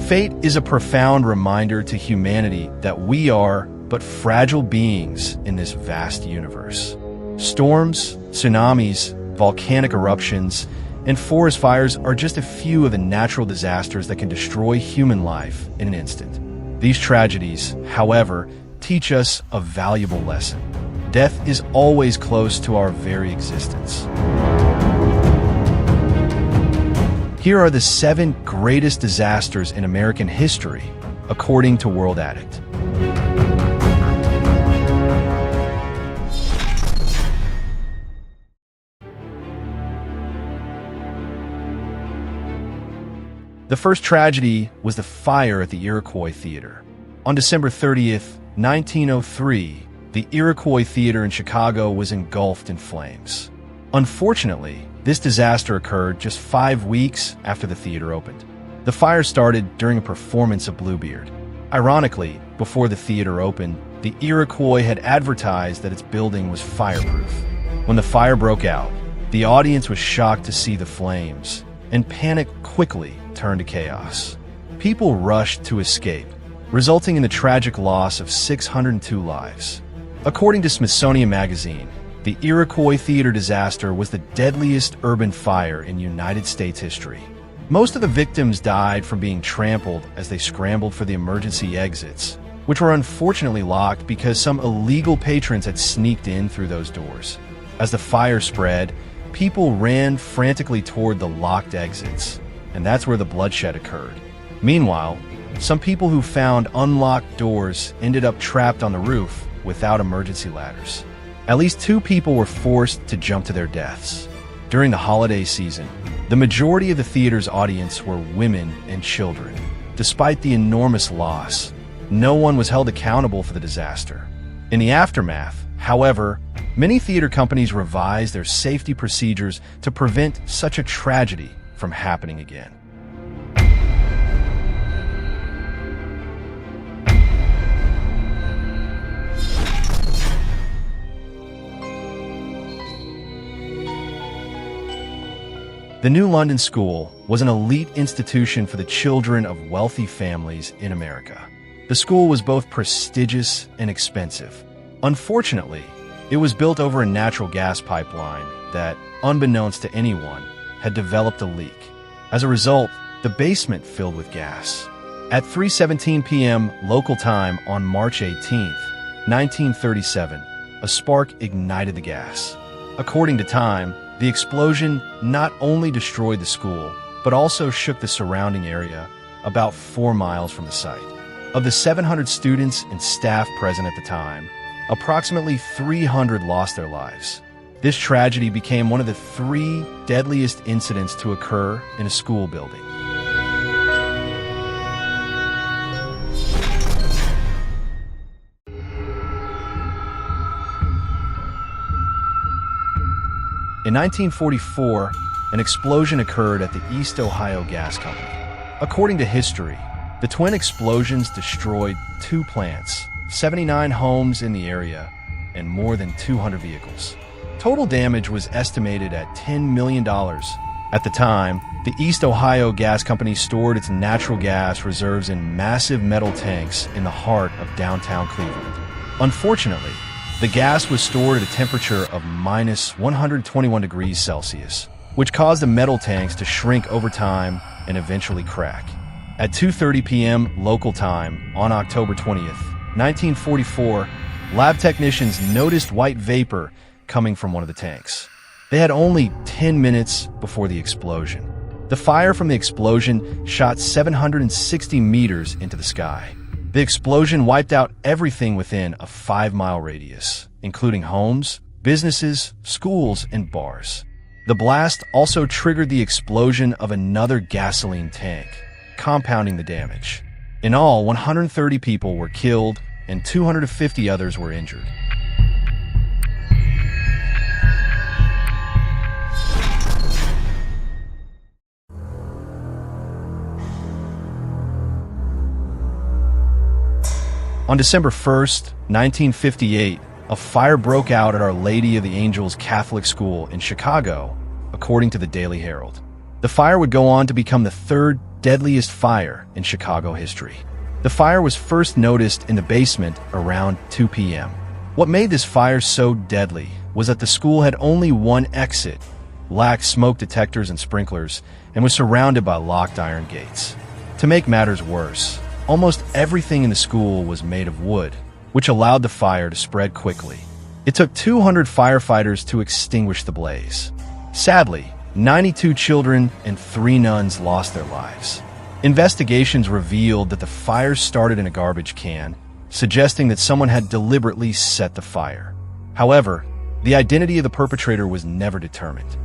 Fate is a profound reminder to humanity that we are but fragile beings in this vast universe. Storms, tsunamis, volcanic eruptions, and forest fires are just a few of the natural disasters that can destroy human life in an instant. These tragedies, however, teach us a valuable lesson. Death is always close to our very existence. Here are the 7 greatest disasters in American history, according to World Addict. The first tragedy was the fire at the Iroquois Theater. On December 30th, 1903, the Iroquois Theater in Chicago was engulfed in flames. Unfortunately, this disaster occurred just 5 weeks after the theater opened. The fire started during a performance of Bluebeard. Ironically, before the theater opened, the Iroquois had advertised that its building was fireproof. When the fire broke out, the audience was shocked to see the flames, and panic quickly turned to chaos. People rushed to escape, resulting in the tragic loss of 602 lives. According to Smithsonian Magazine, the Iroquois Theater disaster was the deadliest urban fire in United States history. Most of the victims died from being trampled as they scrambled for the emergency exits, which were unfortunately locked because some illegal patrons had sneaked in through those doors. As the fire spread, people ran frantically toward the locked exits, and that's where the bloodshed occurred. Meanwhile, some people who found unlocked doors ended up trapped on the roof without emergency ladders. At least 2 people were forced to jump to their deaths. During the holiday season, the majority of the theater's audience were women and children. Despite the enormous loss, no one was held accountable for the disaster. In the aftermath, however, many theater companies revised their safety procedures to prevent such a tragedy from happening again. The New London School was an elite institution for the children of wealthy families in America. The school was both prestigious and expensive. Unfortunately, it was built over a natural gas pipeline that, unbeknownst to anyone, had developed a leak. As a result, the basement filled with gas. At 3:17 p.m. local time on March 18, 1937, a spark ignited the gas. According to Time, the explosion not only destroyed the school, but also shook the surrounding area about 4 miles from the site. Of the 700 students and staff present at the time, approximately 300 lost their lives. This tragedy became one of the 3 deadliest incidents to occur in a school building. In 1944, an explosion occurred at the East Ohio Gas Company. According to history, the twin explosions destroyed 2 plants, 79 homes in the area, and more than 200 vehicles. Total damage was estimated at $10 million. At the time, the East Ohio Gas Company stored its natural gas reserves in massive metal tanks in the heart of downtown Cleveland. Unfortunately, the gas was stored at a temperature of minus 121 degrees Celsius, which caused the metal tanks to shrink over time and eventually crack. At 2:30 p.m. local time on October 20th, 1944, lab technicians noticed white vapor coming from one of the tanks. They had only 10 minutes before the explosion. The fire from the explosion shot 760 meters into the sky. The explosion wiped out everything within a 5-mile radius, including homes, businesses, schools, and bars. The blast also triggered the explosion of another gasoline tank, compounding the damage. In all, 130 people were killed and 250 others were injured. On December 1st, 1958, a fire broke out at Our Lady of the Angels Catholic School in Chicago, according to the Daily Herald. The fire would go on to become the 3rd deadliest fire in Chicago history. The fire was first noticed in the basement around 2 p.m. What made this fire so deadly was that the school had only one exit, lacked smoke detectors and sprinklers, and was surrounded by locked iron gates. To make matters worse, almost everything in the school was made of wood, which allowed the fire to spread quickly. It took 200 firefighters to extinguish the blaze. Sadly, 92 children and 3 nuns lost their lives. Investigations revealed that the fire started in a garbage can, suggesting that someone had deliberately set the fire. However, the identity of the perpetrator was never determined.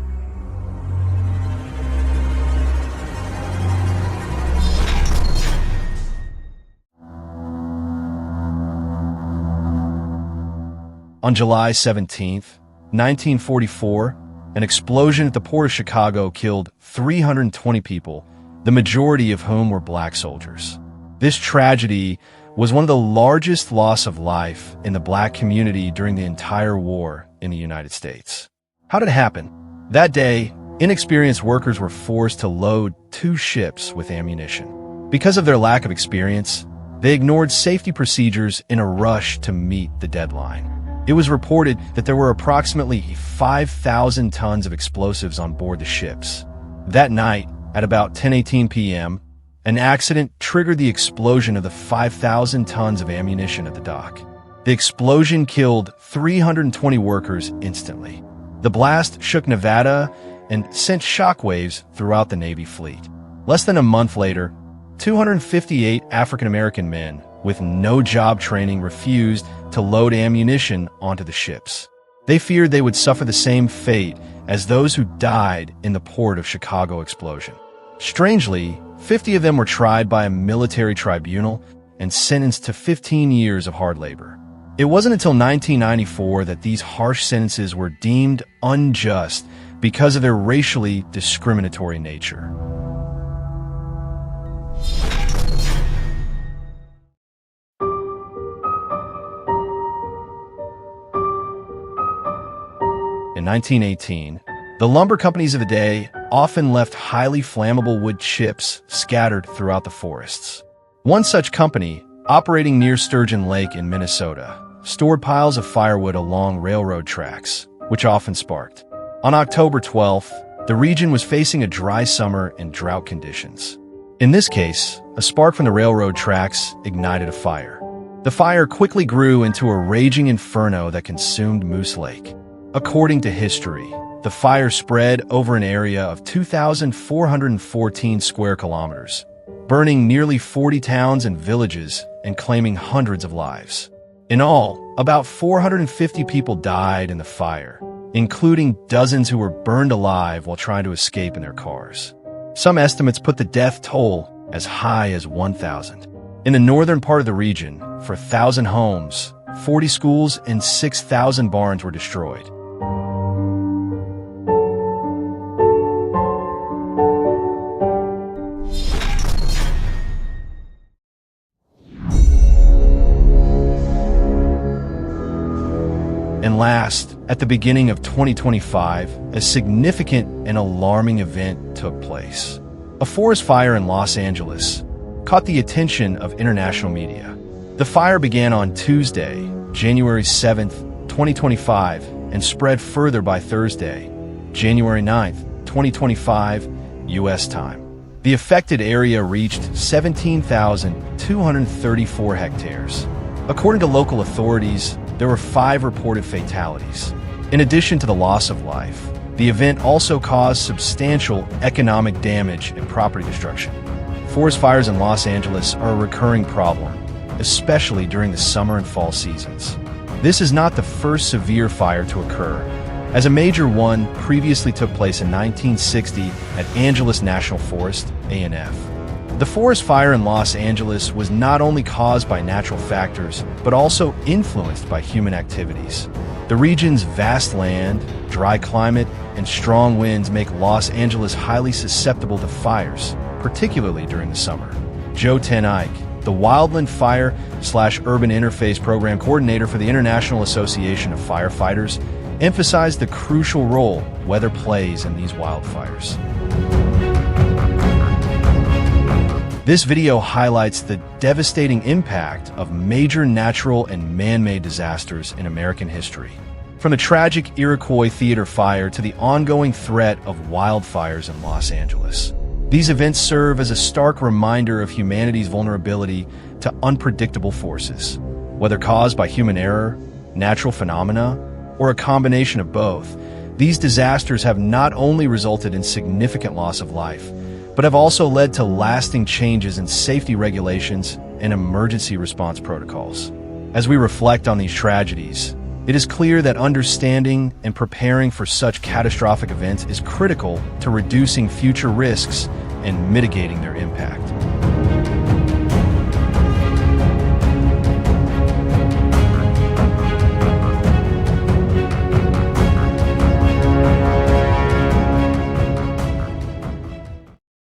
On July 17, 1944, an explosion at the port of Chicago killed 320 people, the majority of whom were black soldiers. This tragedy was one of the largest loss of life in the black community during the entire war in the United States. How did it happen? That day, inexperienced workers were forced to load 2 ships with ammunition. Because of their lack of experience, they ignored safety procedures in a rush to meet the deadline. It was reported that there were approximately 5,000 tons of explosives on board the ships. That night, at about 10:18 p.m., an accident triggered the explosion of the 5,000 tons of ammunition at the dock. The explosion killed 320 workers instantly. The blast shook Nevada and sent shockwaves throughout the Navy fleet. Less than a month later, 258 African-American men with no job training refused to load ammunition onto the ships. They feared they would suffer the same fate as those who died in the port of Chicago explosion. Strangely, 50 of them were tried by a military tribunal and sentenced to 15 years of hard labor. It wasn't until 1994 that these harsh sentences were deemed unjust because of their racially discriminatory nature. In 1918, the lumber companies of the day often left highly flammable wood chips scattered throughout the forests. One such company, operating near Sturgeon Lake in Minnesota, stored piles of firewood along railroad tracks, which often sparked. On October 12th, the region was facing a dry summer and drought conditions. In this case, a spark from the railroad tracks ignited a fire. The fire quickly grew into a raging inferno that consumed Moose Lake. According to history, the fire spread over an area of 2,414 square kilometers, burning nearly 40 towns and villages and claiming hundreds of lives. In all, about 450 people died in the fire, including dozens who were burned alive while trying to escape in their cars. Some estimates put the death toll as high as 1,000. In the northern part of the region, for 1,000 homes, 40 schools and 6,000 barns were destroyed. And last, at the beginning of 2025, a significant and alarming event took place. A forest fire in Los Angeles caught the attention of international media. The fire began on Tuesday, January 7th, 2025, and spread further by Thursday, January 9th, 2025, U.S. time. The affected area reached 17,234 hectares. According to local authorities, there were 5 reported fatalities. In addition to the loss of life, the event also caused substantial economic damage and property destruction. Forest fires in Los Angeles are a recurring problem, especially during the summer and fall seasons. This is not the first severe fire to occur, as a major one previously took place in 1960 at Angeles National Forest, ANF. The forest fire in Los Angeles was not only caused by natural factors, but also influenced by human activities. The region's vast land, dry climate, and strong winds make Los Angeles highly susceptible to fires, particularly during the summer. Joe Ten Eyck, the Wildland Fire/Urban Interface Program Coordinator for the International Association of Firefighters, emphasized the crucial role weather plays in these wildfires. This video highlights the devastating impact of major natural and man-made disasters in American history. From the tragic Iroquois Theater Fire to the ongoing threat of wildfires in Los Angeles. These events serve as a stark reminder of humanity's vulnerability to unpredictable forces. Whether caused by human error, natural phenomena, or a combination of both, these disasters have not only resulted in significant loss of life, but have also led to lasting changes in safety regulations and emergency response protocols. As we reflect on these tragedies, it is clear that understanding and preparing for such catastrophic events is critical to reducing future risks and mitigating their impact.